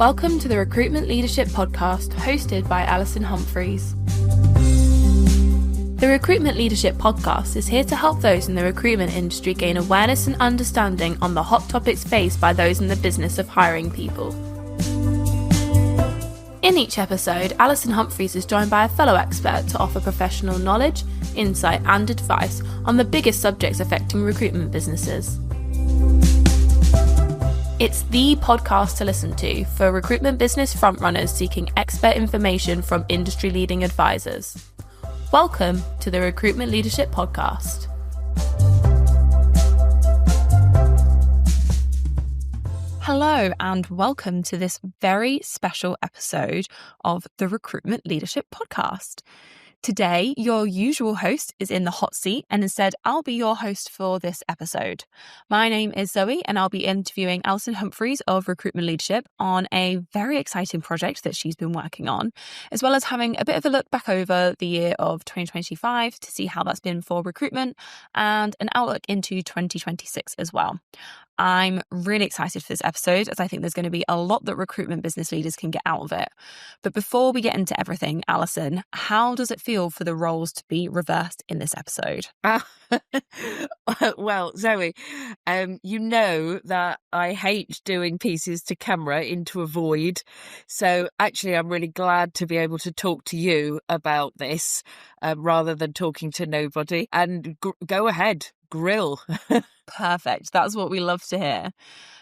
Welcome to the Recruitment Leadership Podcast, hosted by Alison Humphries. The Recruitment Leadership Podcast is here to help those in the recruitment industry gain awareness and understanding on the hot topics faced by those in the business of hiring people. In each episode, Alison Humphries is joined by a fellow expert to offer professional knowledge, insight and advice on the biggest subjects affecting recruitment businesses. It's the podcast to listen to for recruitment business frontrunners seeking expert information from industry-leading advisors. Welcome to the Recruitment Leadership Podcast. Hello and welcome to this very special episode of the Recruitment Leadership Podcast. Today, your usual host is in the hot seat, and instead I'll be your host for this episode. My name is Zoe, and I'll be interviewing Alison Humphries of Recruitment Leadership on a very exciting project that she's been working on, as well as having a bit of a look back over the year of 2025 to see how that's been for recruitment and an outlook into 2026 as well. I'm really excited for this episode as I think there's going to be a lot that recruitment business leaders can get out of it. But before we get into everything, Alison, how does it feel for the roles to be reversed in this episode? Well, Zoe, you know that I hate doing pieces to camera into a void. So actually, I'm really glad to be able to talk to you about this rather than talking to nobody. And go ahead, grill. Perfect. That's what we love to hear.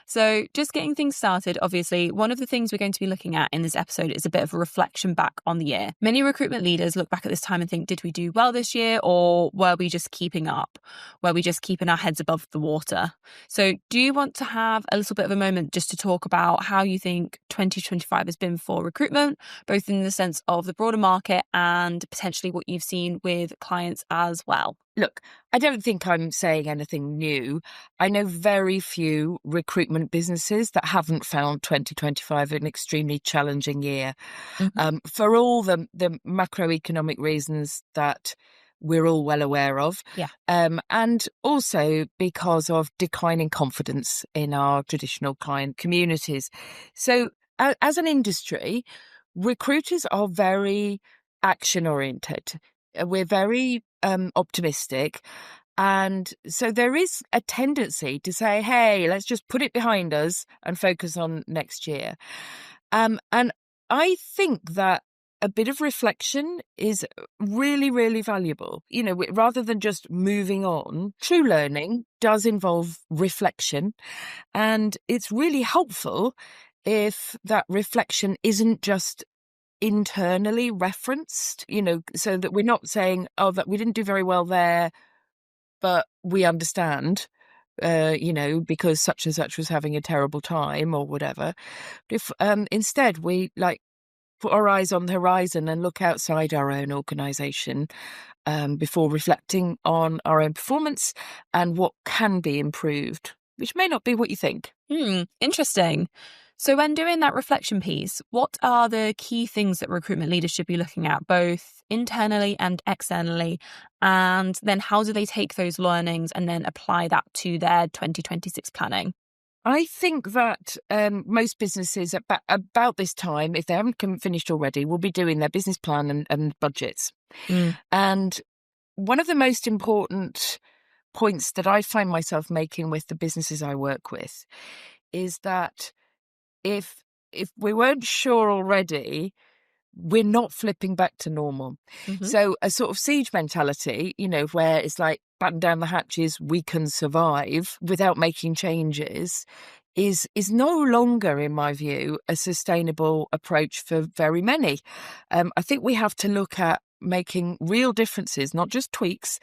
So just getting things started, obviously, one of the things we're going to be looking at in this episode is a bit of a reflection back on the year. Many recruitment leaders look back at this time and think, did we do well this year, or were we just keeping up? Were we just keeping our heads above the water? So do you want to have a little bit of a moment just to talk about how you think 2025 has been for recruitment, both in the sense of the broader market and potentially what you've seen with clients as well? Look, I don't think I'm saying anything new. I know very few recruitment businesses that haven't found 2025 an extremely challenging year for all the macroeconomic reasons that we're all well aware of. And also because of declining confidence in our traditional client communities. So as an industry, recruiters are very action-oriented. We're very optimistic. And so there is a tendency to say, hey, let's just put it behind us and focus on next year. And I think that a bit of reflection is really, really valuable. You know, rather than just moving on, true learning does involve reflection. And it's really helpful if that reflection isn't just internally referenced, you know, so that we're not saying, oh, that we didn't do very well there, but we understand, you know, because such and such was having a terrible time or whatever. If instead we put our eyes on the horizon and look outside our own organisation before reflecting on our own performance and what can be improved, which may not be what you think. Interesting. So when doing that reflection piece, what are the key things that recruitment leaders should be looking at, both internally and externally? And then how do they take those learnings and then apply that to their 2026 planning? I think that most businesses about this time, if they haven't finished already, will be doing their business plan and budgets. And one of the most important points that I find myself making with the businesses I work with is that if we weren't sure already, we're not flipping back to normal. So a sort of siege mentality, you know, where it's like batten down the hatches, we can survive without making changes, is no longer, in my view, a sustainable approach for very many. I think we have to look at making real differences, not just tweaks,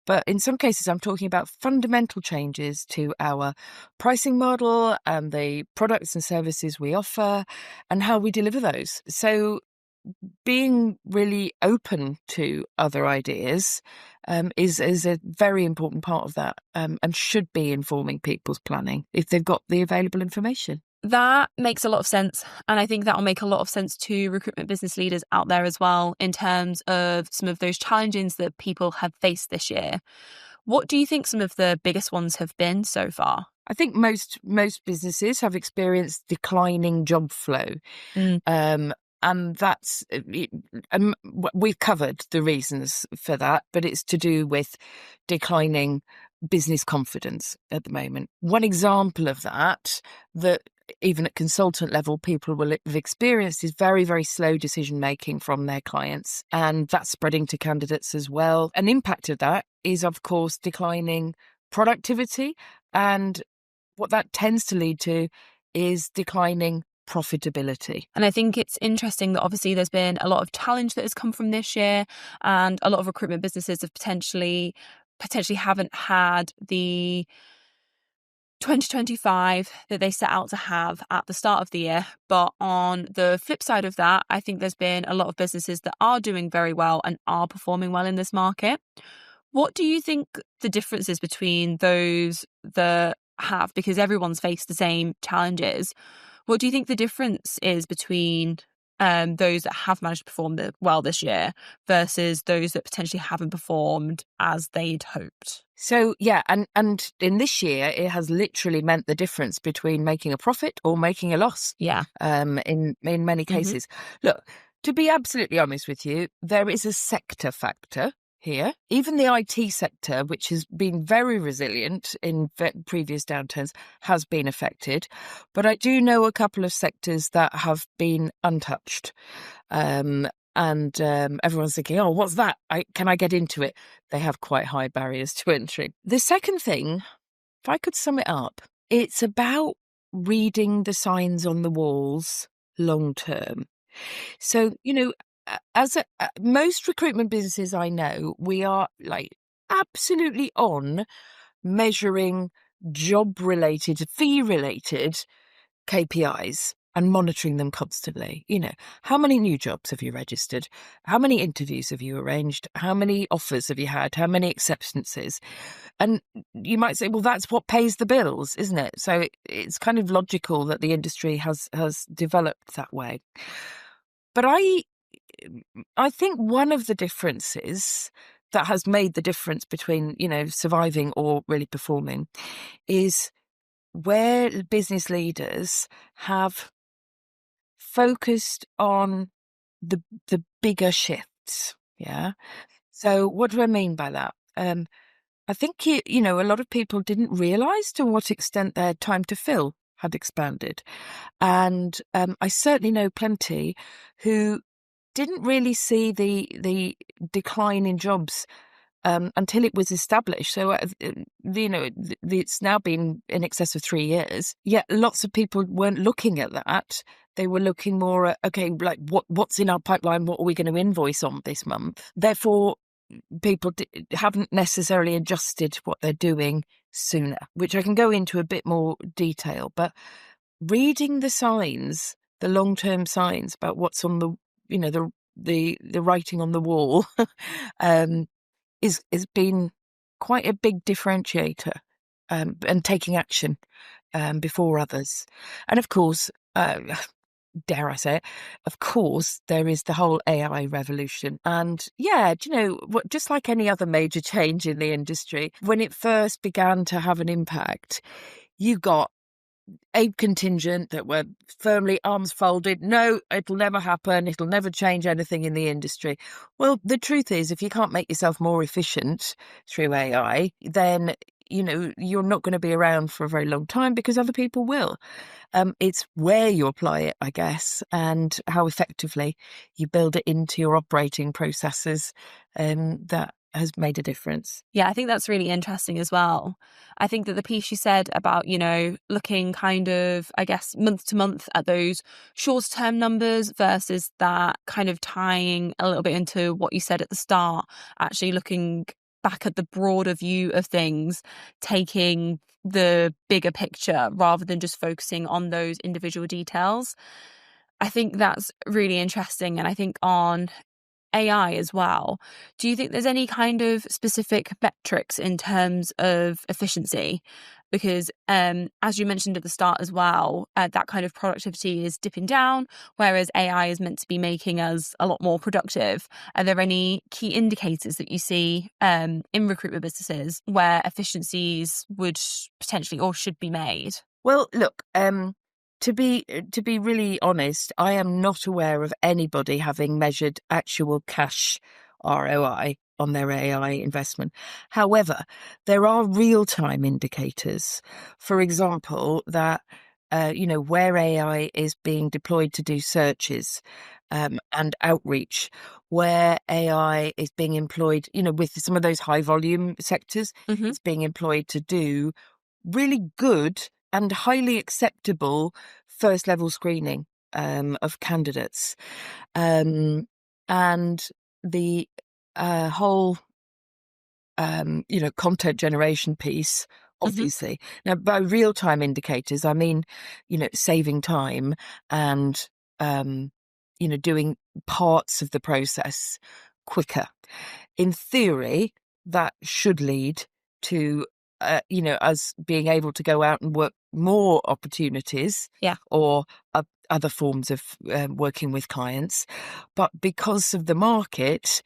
but in some cases I'm talking about fundamental changes to our pricing model and the products and services we offer and how we deliver those. So being really open to other ideas is a very important part of that and should be informing people's planning if they've got the available information. That makes a lot of sense. And I think that will make a lot of sense to recruitment business leaders out there as well, in terms of some of those challenges that people have faced this year. What do you think some of the biggest ones have been so far? I think most businesses have experienced declining job flow. And that's, we've covered the reasons for that, but it's to do with declining business confidence at the moment. One example of that even at consultant level, people will have experienced is very, very slow decision making from their clients. And that's spreading to candidates as well. An impact of that is, of course, declining productivity. And what that tends to lead to is declining profitability. And I think it's interesting that obviously there's been a lot of challenge that has come from this year, and a lot of recruitment businesses have potentially haven't had the 2025 that they set out to have at the start of the year. But on the flip side of that, I think there's been a lot of businesses that are doing very well and are performing well in this market. What do you think the difference is between those that have, because everyone's faced the same challenges, what do you think the difference is between those that have managed to perform well this year versus those that potentially haven't performed as they'd hoped? So, yeah, and in this year, it has literally meant the difference between making a profit or making a loss. Yeah. In many cases. Look, to be absolutely honest with you, there is a sector factor here. Even the IT sector, which has been very resilient in previous downturns, has been affected. But I do know a couple of sectors that have been untouched. And everyone's thinking, oh, what's that? Can I get into it? They have quite high barriers to entry. The second thing, if I could sum it up, it's about reading the signs on the walls long term. So, as most recruitment businesses I know, we are like absolutely on measuring job-related, fee-related KPIs and monitoring them constantly. How many new jobs have you registered? How many interviews have you arranged? How many offers have you had? How many acceptances? And you might say, well, that's what pays the bills, isn't it? So it's kind of logical that the industry has developed that way. But I think one of the differences that has made the difference between, surviving or really performing is where business leaders have focused on the bigger shifts. Yeah. So what do I mean by that? I think, a lot of people didn't realise to what extent their time to fill had expanded. And I certainly know plenty who didn't really see the decline in jobs until it was established. So, it's now been in excess of 3 years. Yet lots of people weren't looking at that. They were looking more at, okay, like what's in our pipeline? What are we going to invoice on this month? Therefore, people haven't necessarily adjusted what they're doing sooner, which I can go into a bit more detail. But reading the signs, the long-term signs about what's on the writing on the wall, is been quite a big differentiator, and taking action before others. And of course, dare I say it, of course, there is the whole AI revolution. And yeah, just like any other major change in the industry, when it first began to have an impact, you got a contingent that were firmly arms folded. No, it'll never happen. It'll never change anything in the industry. Well, the truth is, if you can't make yourself more efficient through AI, then, you're not going to be around for a very long time because other people will. It's where you apply it, I guess, and how effectively you build it into your operating processes that has made a difference. Yeah, I think that's really interesting as well. I think that the piece you said about, looking kind of, I guess, month to month at those short-term numbers versus that kind of tying a little bit into what you said at the start, actually looking back at the broader view of things, taking the bigger picture rather than just focusing on those individual details. I think that's really interesting. And I think on AI as well, do you think there's any kind of specific metrics in terms of efficiency because as you mentioned at the start as well, that kind of productivity is dipping down, whereas AI is meant to be making us a lot more productive. Are there any key indicators that you see in recruitment businesses where efficiencies would potentially or should be made? Well, look, to be really honest, I am not aware of anybody having measured actual cash ROI on their AI investment. However, there are real-time indicators. For example, that where AI is being deployed to do searches and outreach, where AI is being employed, with some of those high volume sectors, it's being employed to do really good and highly acceptable first level screening of candidates. And the whole, content generation piece, obviously. Now, by real time indicators, I mean, saving time and, doing parts of the process quicker. In theory, that should lead to us being able to go out and work more opportunities, or other forms of working with clients. But because of the market,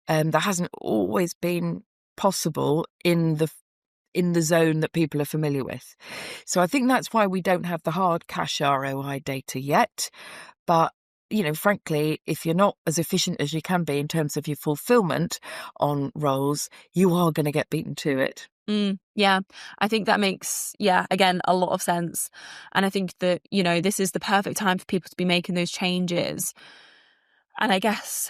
that hasn't always been possible in the zone that people are familiar with. So I think that's why we don't have the hard cash ROI data yet. But frankly, if you're not as efficient as you can be in terms of your fulfillment on roles, you are going to get beaten to it. Yeah, I think that makes, again, a lot of sense. And I think that, this is the perfect time for people to be making those changes. And I guess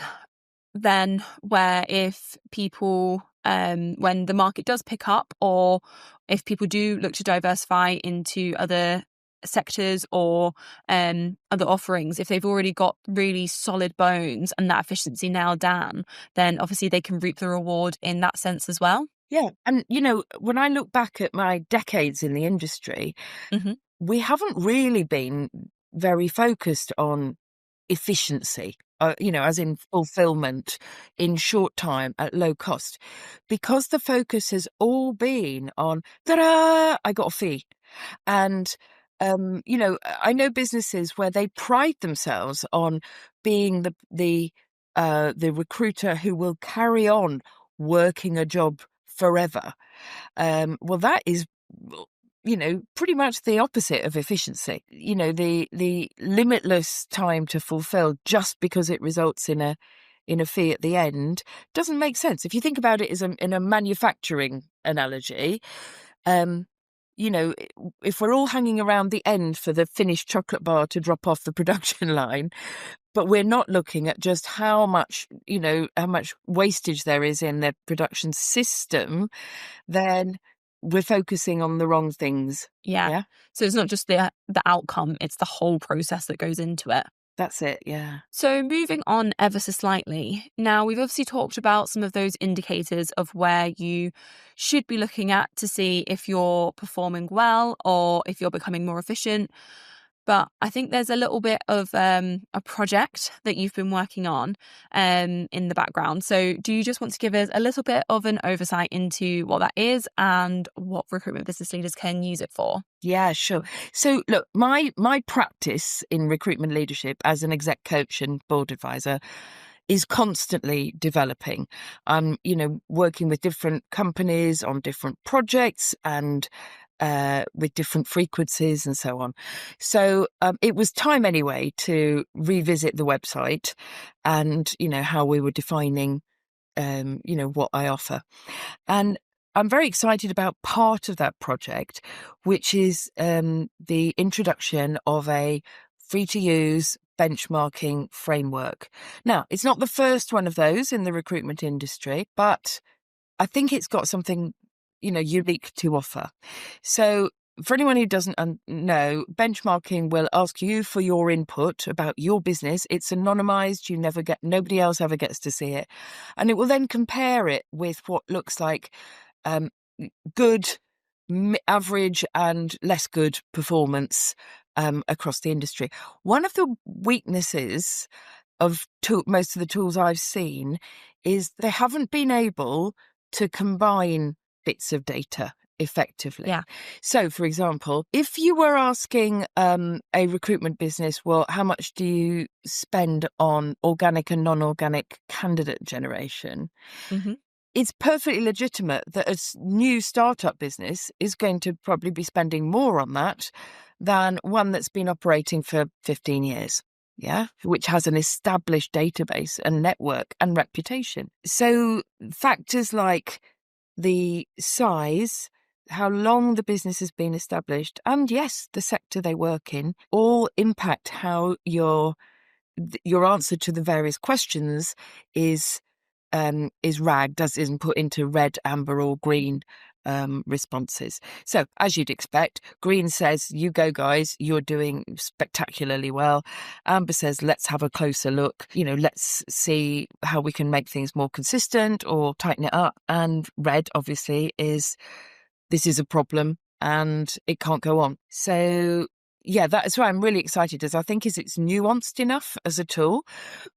then where if people, when the market does pick up, or if people do look to diversify into other sectors or other offerings, if they've already got really solid bones and that efficiency nailed down, then obviously they can reap the reward in that sense as well. Yeah. And, when I look back at my decades in the industry, we haven't really been very focused on efficiency, as in fulfillment in short time at low cost, because the focus has all been on, ta-da, I got a fee. And, I know businesses where they pride themselves on being the recruiter who will carry on working a job forever. Well, that is, pretty much the opposite of efficiency. The limitless time to fulfill just because it results in a fee at the end doesn't make sense. If you think about it as in a manufacturing analogy, if we're all hanging around the end for the finished chocolate bar to drop off the production line, but we're not looking at just how much wastage there is in the production system, then we're focusing on the wrong things. Yeah. So it's not just the outcome, it's the whole process that goes into it. That's it, yeah. So moving on ever so slightly, now we've obviously talked about some of those indicators of where you should be looking at to see if you're performing well or if you're becoming more efficient. But I think there's a little bit of a project that you've been working on in the background. So do you just want to give us a little bit of an oversight into what that is and what recruitment business leaders can use it for? Yeah, sure. So look, my practice in recruitment leadership as an exec coach and board advisor is constantly developing. I'm, working with different companies on different projects and with different frequencies and so on. So it was time anyway to revisit the website and, how we were defining, what I offer. And I'm very excited about part of that project, which is the introduction of a free-to-use benchmarking framework. Now, it's not the first one of those in the recruitment industry, but I think it's got something, unique to offer. So for anyone who doesn't know, benchmarking will ask you for your input about your business. It's anonymized. Nobody else ever gets to see it. And it will then compare it with what looks like good, average and less good performance across the industry. One of the weaknesses of most of the tools I've seen is they haven't been able to combine bits of data effectively. Yeah. So, for example, if you were asking a recruitment business, well, how much do you spend on organic and non-organic candidate generation? Mm-hmm. It's perfectly legitimate that a new startup business is going to probably be spending more on that than one that's been operating for 15 years. Yeah, which has an established database and network and reputation. So factors like the size, how long the business has been established, and yes, the sector they work in, all impact how your answer to the various questions is ragged, isn't put into red, amber, or green responses. So, as you'd expect, green says, you go, guys, you're doing spectacularly well. Amber says, let's have a closer look. Let's see how we can make things more consistent or tighten it up. And red, obviously, is this is a problem and it can't go on. So, yeah, that's why I'm really excited, as I think it's nuanced enough as a tool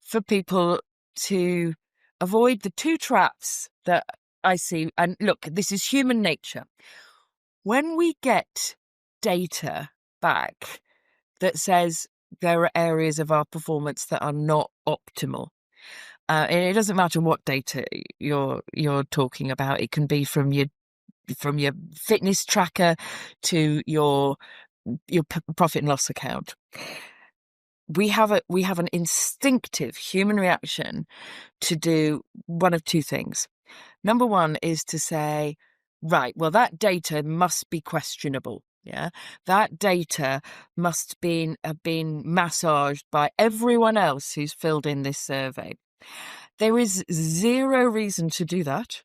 for people to avoid the two traps that I see. And look, this is human nature. When we get data back that says there are areas of our performance that are not optimal, and it doesn't matter what data you're talking about. It can be from your fitness tracker to your profit and loss account. We have an instinctive human reaction to do one of two things. Number one is to say, right, well, that data must be questionable. Yeah, that data must have been massaged by everyone else who's filled in this survey. There is zero reason to do that.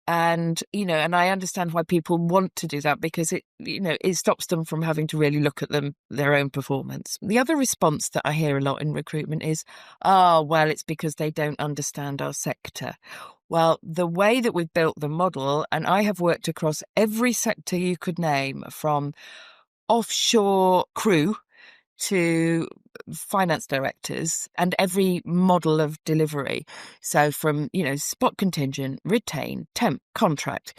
And, and I understand why people want to do that, because it stops them from having to really look at their own performance. The other response that I hear a lot in recruitment is, well, it's because they don't understand our sector. Well, the way that we've built the model, and I have worked across every sector you could name, from offshore crew to finance directors, and every model of delivery. So from, spot contingent, retain, temp, contract,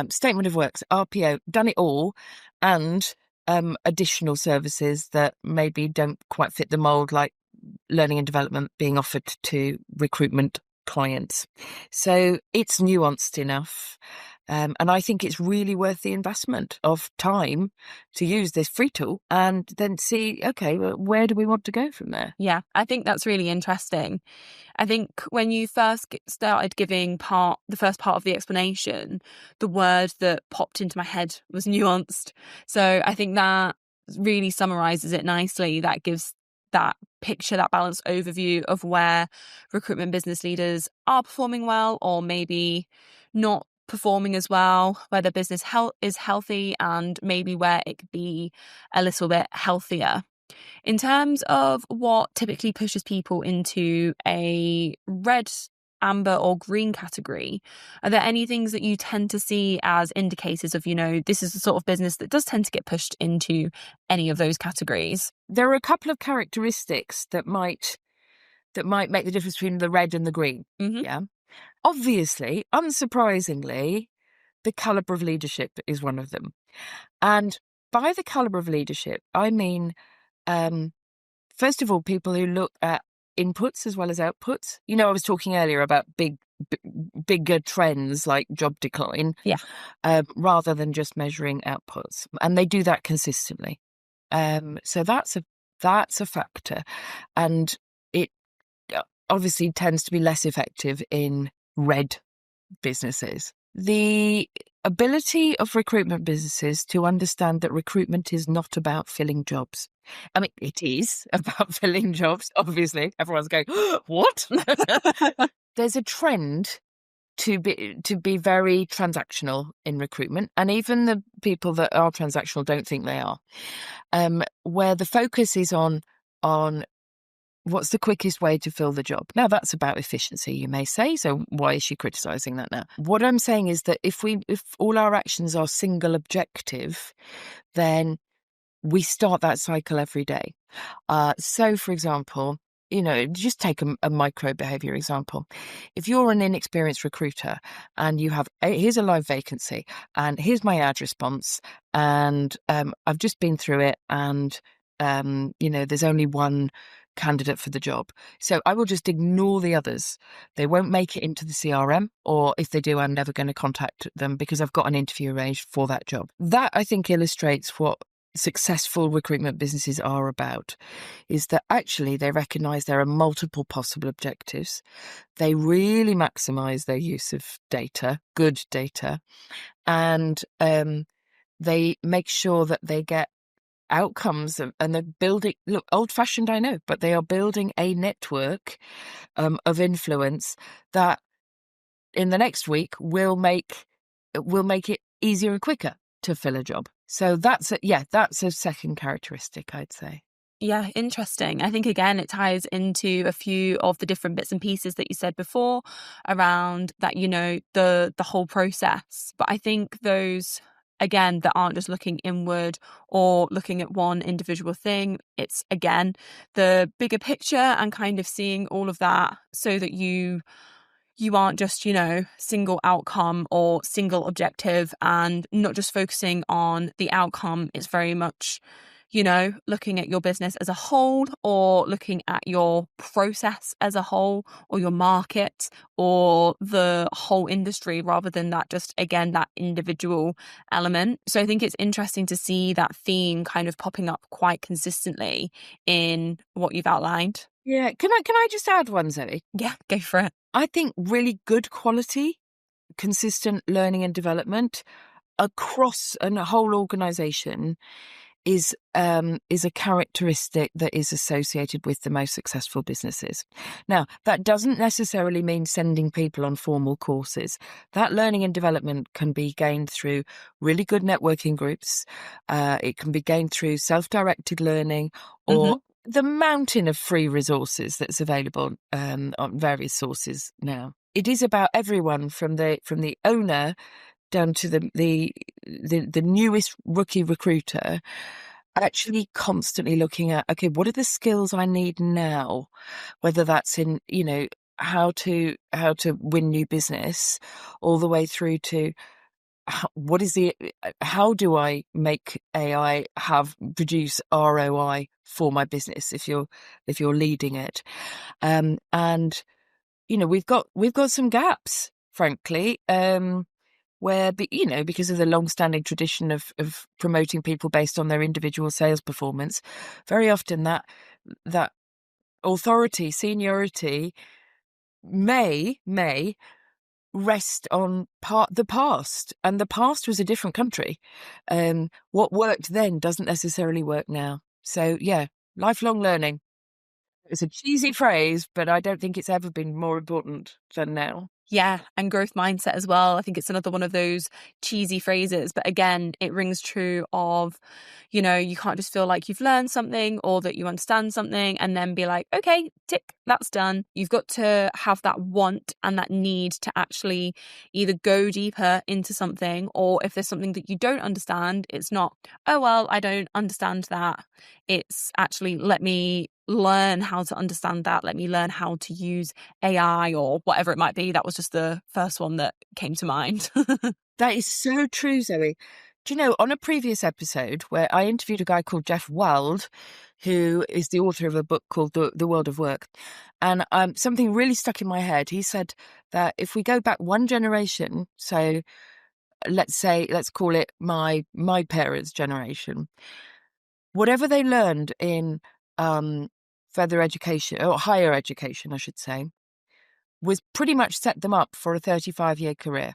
statement of works, RPO, done it all, and additional services that maybe don't quite fit the mold, like learning and development being offered to recruitment clients. So it's nuanced enough. And I think it's really worth the investment of time to use this free tool and then see, okay, well, where do we want to go from there? Yeah, I think that's really interesting. I think when you first started giving the first part of the explanation, the word that popped into my head was nuanced. So I think that really summarizes it nicely. That gives that picture, that balanced overview of where recruitment business leaders are performing well, or maybe not performing as well, where the business is healthy, and maybe where it could be a little bit healthier. In terms of what typically pushes people into a red, amber, or green category, are there any things that you tend to see as indicators of, this is the sort of business that does tend to get pushed into any of those categories? There are a couple of characteristics that might make the difference between the red and the green. Mm-hmm. Yeah. Obviously, unsurprisingly, the calibre of leadership is one of them. And by the calibre of leadership, I mean, first of all, people who look at inputs as well as outputs. I was talking earlier about bigger trends like job decline, rather than just measuring outputs. And they do that consistently. So that's a factor. And it obviously tends to be less effective in red businesses. The ability of recruitment businesses to understand that recruitment is not about filling jobs. I mean, it is about filling jobs, obviously. Everyone's going, what? There's a trend to be very transactional in recruitment, and even the people that are transactional don't think they are, where the focus is on what's the quickest way to fill the job? Now, that's about efficiency, you may say. So why is she criticising that now? What I'm saying is that if all our actions are single objective, then we start that cycle every day. So, for example, just take a micro behavior example. If you're an inexperienced recruiter and you have, here's a live vacancy and here's my ad response, and I've just been through it, and there's only one candidate for the job. So I will just ignore the others. They won't make it into the CRM, or if they do, I'm never going to contact them because I've got an interview arranged for that job. That, I think, illustrates what successful recruitment businesses are about, is that actually they recognize there are multiple possible objectives. They really maximize their use of data, good data, and they make sure that they get outcomes, and they're building, look, old-fashioned, I know, but they are building a network of influence that in the next week will make it easier and quicker to fill a job. So that's a second characteristic, I'd say. Yeah, interesting. I think, again, it ties into a few of the different bits and pieces that you said before around that, the whole process. But I think those, again, that aren't just looking inward or looking at one individual thing. It's, again, the bigger picture and kind of seeing all of that so that you aren't just, single outcome or single objective, and not just focusing on the outcome. It's very much, looking at your business as a whole, or looking at your process as a whole, or your market, or the whole industry, rather than that just, again, that individual element. So I think it's interesting to see that theme kind of popping up quite consistently in what you've outlined. Yeah. Can I just add one, Zoe? Yeah, go for it. I think really good quality, consistent learning and development across a whole organization is a characteristic that is associated with the most successful businesses. Now, that doesn't necessarily mean sending people on formal courses. That learning and development can be gained through really good networking groups. It can be gained through self-directed learning, or the mountain of free resources that's available on various sources now. It is about everyone from the owner down to the newest rookie recruiter, actually constantly looking at, okay, what are the skills I need now? Whether that's in, how to win new business, all the way through to how do I make AI produce ROI for my business if you're leading it? And we've got some gaps, frankly, where, because of the long-standing tradition of promoting people based on their individual sales performance, very often that authority, seniority may rest on the past, and the past was a different country. What worked then doesn't necessarily work now. So yeah, lifelong learning. It's a cheesy phrase, but I don't think it's ever been more important than now. Yeah, and growth mindset as well. I think it's another one of those cheesy phrases, but again, it rings true of, you can't just feel like you've learned something or that you understand something and then be like, okay, tick, that's done. You've got to have that want and that need to actually either go deeper into something, or if there's something that you don't understand, it's not, oh, well, I don't understand that. It's actually, let me learn how to understand that. Let me learn how to use AI or whatever it might be. That was just the first one that came to mind. That is so true, Zoe. Do you know, on a previous episode where I interviewed a guy called Jeff Wald, who is the author of a book called The World of Work, and something really stuck in my head. He said that if we go back one generation, so let's call it my parents' generation, whatever they learned in further education, or higher education, I should say, was pretty much set them up for a 35-year career.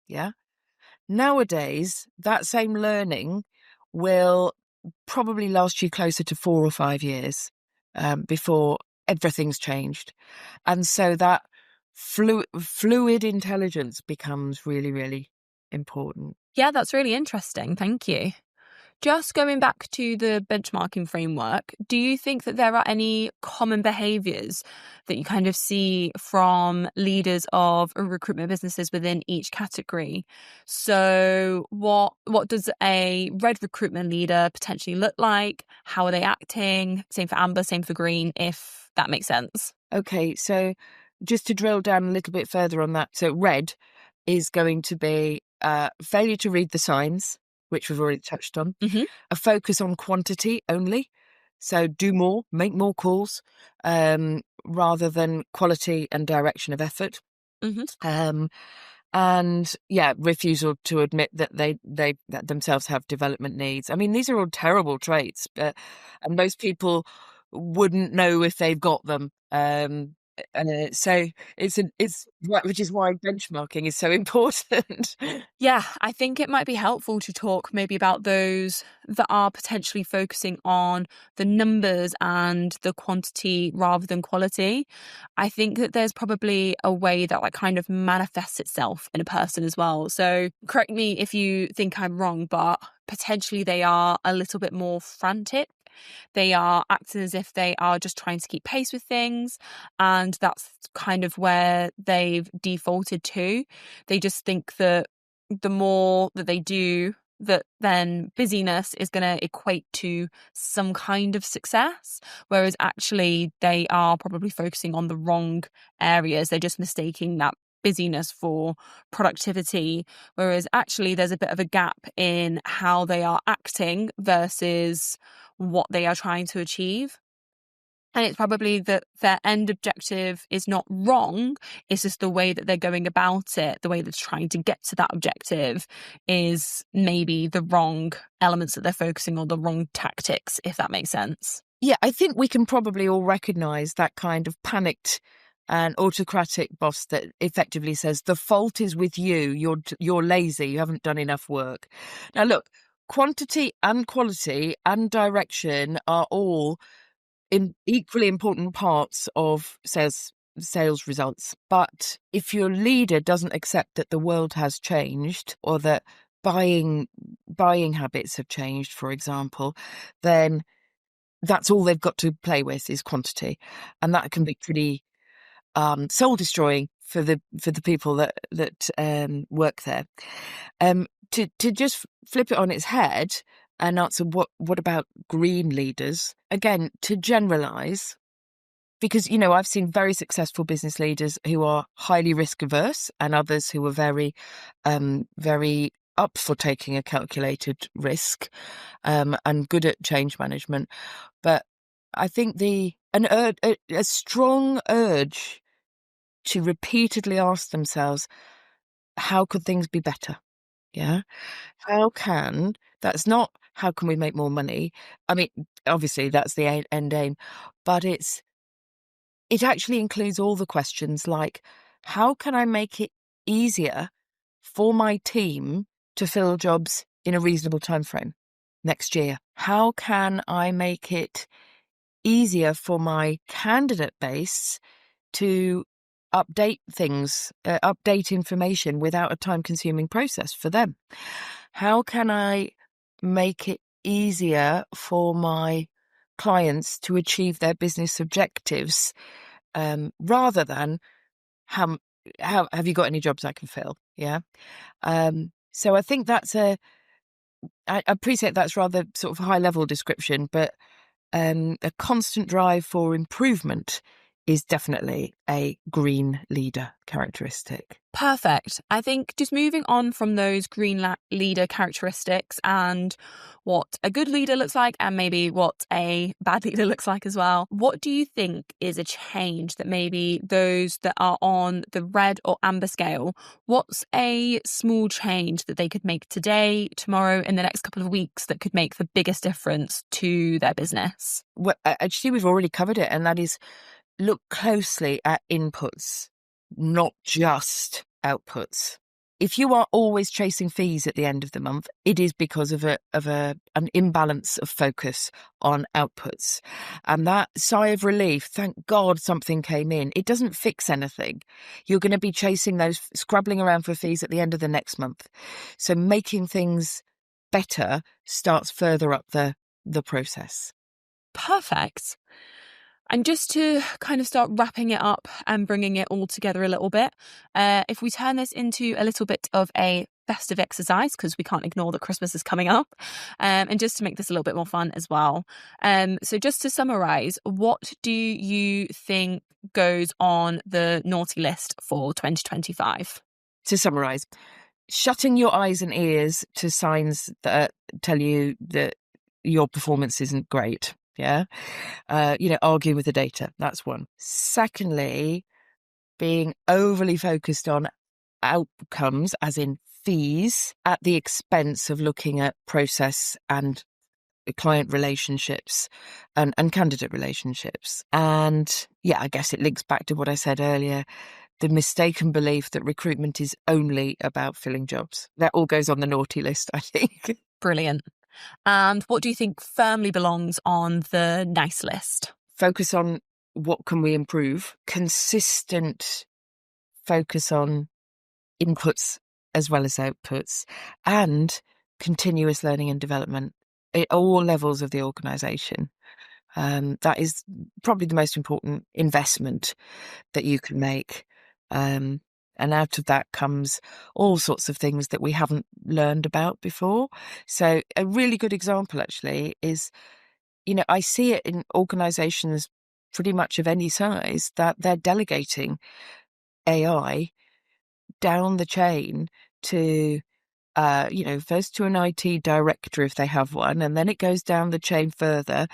Yeah. Nowadays, that same learning will probably last you closer to 4 or 5 years before everything's changed. And so that fluid intelligence becomes really, really important. Yeah, that's really interesting. Thank you. Just going back to the benchmarking framework, do you think that there are any common behaviours that you kind of see from leaders of recruitment businesses within each category? So what does a red recruitment leader potentially look like? How are they acting? Same for amber, same for green, if that makes sense. Okay, so just to drill down a little bit further on that. So red is going to be failure to read the signs, which we've already touched on. Mm-hmm. A focus on quantity only. So do more, make more calls, rather than quality and direction of effort. Mm-hmm. And refusal to admit that they that themselves have development needs. I mean, these are all terrible traits, and most people wouldn't know if they've got them. So which is why benchmarking is so important. Yeah, I think it might be helpful to talk maybe about those that are potentially focusing on the numbers and the quantity rather than quality. I think that there's probably a way that like kind of manifests itself in a person as well. So correct me if you think I'm wrong, but potentially they are a little bit more frantic. They are acting as if they are just trying to keep pace with things. And that's kind of where they've defaulted to. They just think that the more that they do, that then busyness is going to equate to some kind of success, whereas actually they are probably focusing on the wrong areas. They're just mistaking that busyness for productivity, whereas actually there's a bit of a gap in how they are acting versus what they are trying to achieve. And it's probably that their end objective is not wrong. It's just the way that they're going about it, the way they're trying to get to that objective is maybe the wrong elements that they're focusing on, the wrong tactics, if that makes sense. Yeah, I think we can probably all recognise that kind of panicked and autocratic boss that effectively says the fault is with you. You're lazy. You haven't done enough work. Now, look, quantity and quality and direction are all equally important parts of sales results. But if your leader doesn't accept that the world has changed or that buying habits have changed, for example, then that's all they've got to play with is quantity, and that can be pretty soul destroying for the people that work there. To just flip it on its head and answer what about green leaders? Again, to generalize, because, I've seen very successful business leaders who are highly risk averse and others who are very, very up for taking a calculated risk, and good at change management. But I think a strong urge to repeatedly ask themselves, how could things be better? Yeah. That's not how can we make more money? I mean, obviously that's the end aim, but it actually includes all the questions like, how can I make it easier for my team to fill jobs in a reasonable time frame next year? How can I make it easier for my candidate base to update information without a time-consuming process for them? How can I make it easier for my clients to achieve their business objectives, rather than how have you got any jobs I can fill? Yeah. So I think I appreciate that's rather sort of high level description, but a constant drive for improvement is definitely a green leader characteristic. Perfect. I think just moving on from those green leader characteristics and what a good leader looks like and maybe what a bad leader looks like as well. What do you think is a change that maybe those that are on the red or amber scale, what's a small change that they could make today, tomorrow, in the next couple of weeks that could make the biggest difference to their business? Well, actually, we've already covered it, and that is look closely at inputs, not just outputs. If you are always chasing fees at the end of the month, it is because of an imbalance of focus on outputs. And that sigh of relief, thank God something came in, it doesn't fix anything. You're going to be chasing those, scrabbling around for fees at the end of the next month. So making things better starts further up the process. Perfect. And just to kind of start wrapping it up and bringing it all together a little bit, if we turn this into a little bit of a festive exercise, because we can't ignore that Christmas is coming up, and just to make this a little bit more fun as well. So just to summarize, what do you think goes on the naughty list for 2025? To summarize, shutting your eyes and ears to signs that tell you that your performance isn't great. Yeah. Arguing with the data. That's one. Secondly, being overly focused on outcomes, as in fees, at the expense of looking at process and client relationships and candidate relationships. And I guess it links back to what I said earlier, the mistaken belief that recruitment is only about filling jobs. That all goes on the naughty list, I think. Brilliant. And what do you think firmly belongs on the nice list? Focus on what can we improve. Consistent focus on inputs as well as outputs, and continuous learning and development at all levels of the organisation. That is probably the most important investment that you can make. And out of that comes all sorts of things that we haven't learned about before. So a really good example actually is, I see it in organisations pretty much of any size that they're delegating AI down the chain to, first to an IT director if they have one, and then it goes down the chain further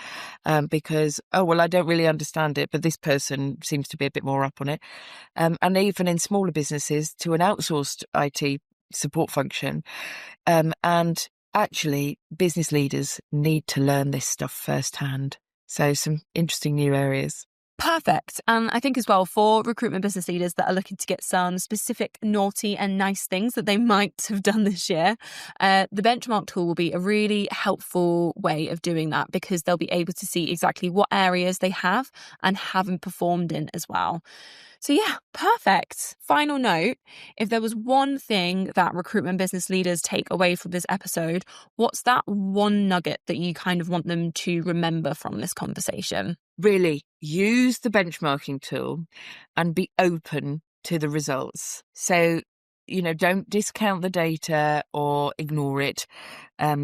because, I don't really understand it, but this person seems to be a bit more up on it. And even in smaller businesses to an outsourced IT support function. And actually, business leaders need to learn this stuff firsthand. So some interesting new areas. Perfect. And I think as well, for recruitment business leaders that are looking to get some specific naughty and nice things that they might have done this year, the benchmark tool will be a really helpful way of doing that, because they'll be able to see exactly what areas they have and haven't performed in as well. So perfect. Final note, if there was one thing that recruitment business leaders take away from this episode, what's that one nugget that you kind of want them to remember from this conversation? Really use the benchmarking tool and be open to the results. So, don't discount the data or ignore it.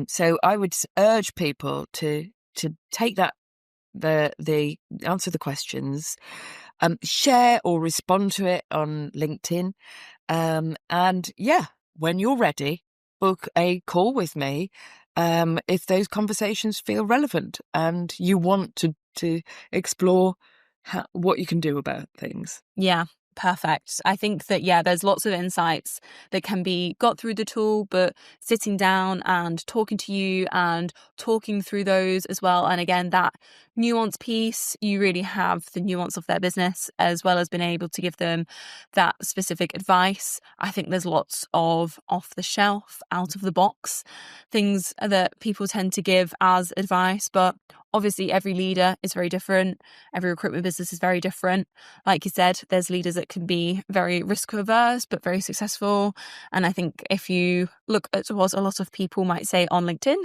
So I would urge people to take that, the answer the questions, share or respond to it on LinkedIn. And when you're ready, book a call with me if those conversations feel relevant and you want to explore what you can do about things. Yeah. Perfect. I think that, there's lots of insights that can be got through the tool, but sitting down and talking to you and talking through those as well. And again, that nuance piece, you really have the nuance of their business as well as being able to give them that specific advice. I think there's lots of off the shelf, out of the box things that people tend to give as advice, but obviously every leader is very different. Every recruitment business is very different. Like you said, there's leaders that can be very risk averse, but very successful. And I think if you look at what a lot of people might say on LinkedIn,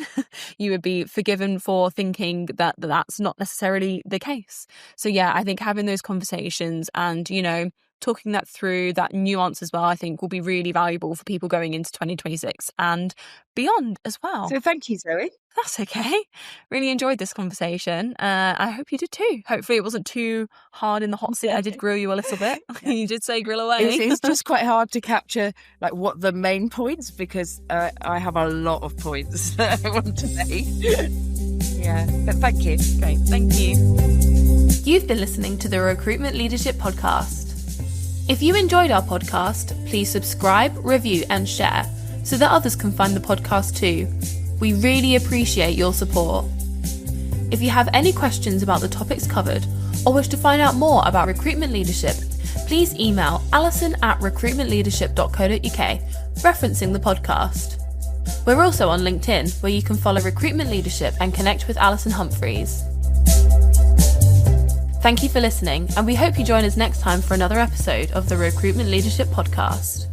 you would be forgiven for thinking that that's not necessarily the case. So I think having those conversations and, talking that through, that nuance as well, I think will be really valuable for people going into 2026 and beyond as well. So thank you, Zoe. That's okay. Really enjoyed this conversation. I hope you did too. Hopefully it wasn't too hard in the hot seat. I did grill you a little bit. You did say grill away. It's just quite hard to capture what the main points, because I have a lot of points that I want to make. But thank you. Great. Thank you. You've been listening to the Recruitment Leadership Podcast. If you enjoyed our podcast, please subscribe, review and share so that others can find the podcast too. We really appreciate your support. If you have any questions about the topics covered or wish to find out more about recruitment leadership, please email alison@recruitmentleadership.co.uk referencing the podcast. We're also on LinkedIn, where you can follow Recruitment Leadership and connect with Alison Humphries. Thank you for listening, and we hope you join us next time for another episode of the Recruitment Leadership Podcast.